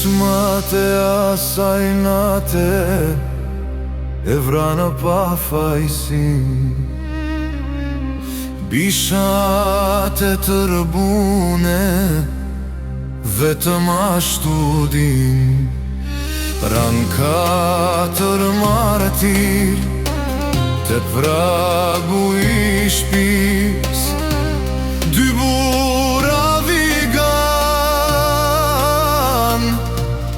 Qmate asaj nate e vranë pa fajsin, bishat e tërbune vetëm ashtu din. Ran 4 martir te pragu I shpis, 2 bura vigan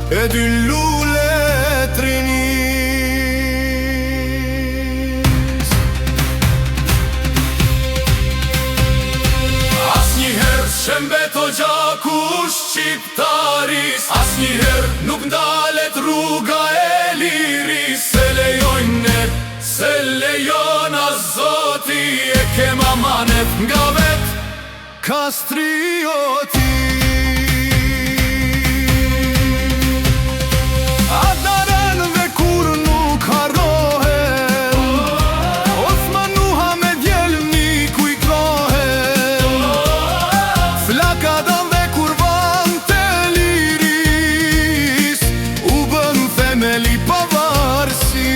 e 2 lule trinis. Asnjëherë s'mbeto gjaku shqiptaris, asnjëherë nuk ndalet rruga e liris. Se lejojnë, se lejona Zoti, e kem amanet nga vet kastrioti. Adaren dhe kur nuk harrohen, Osmanuha me djelmi kujtohen. Flakadan dhe kurban të liris u bën themeli pavarësis.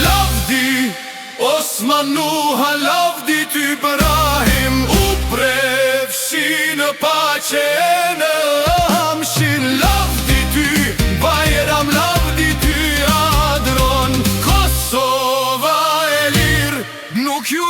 Lavdi Osmanuha, lavdi ty Ibrahim, u prefshi në pace në hamshin. Lavdi ty Bajram, lavdi ty Adron, Kosova e lirë nuk ju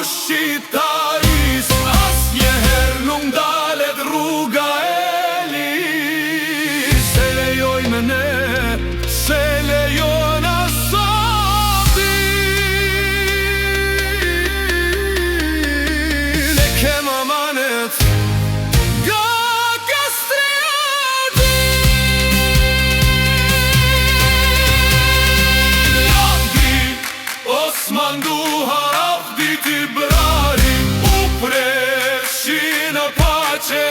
shqiptaris, asnjëherë nuk ndalet rruga e lis. Se lejojmë ne, se lejona Zotin, e kem amanet nga kastrioti. Lavdi Osmanuha, lavdi ty Ibrahim, u prefshi në pace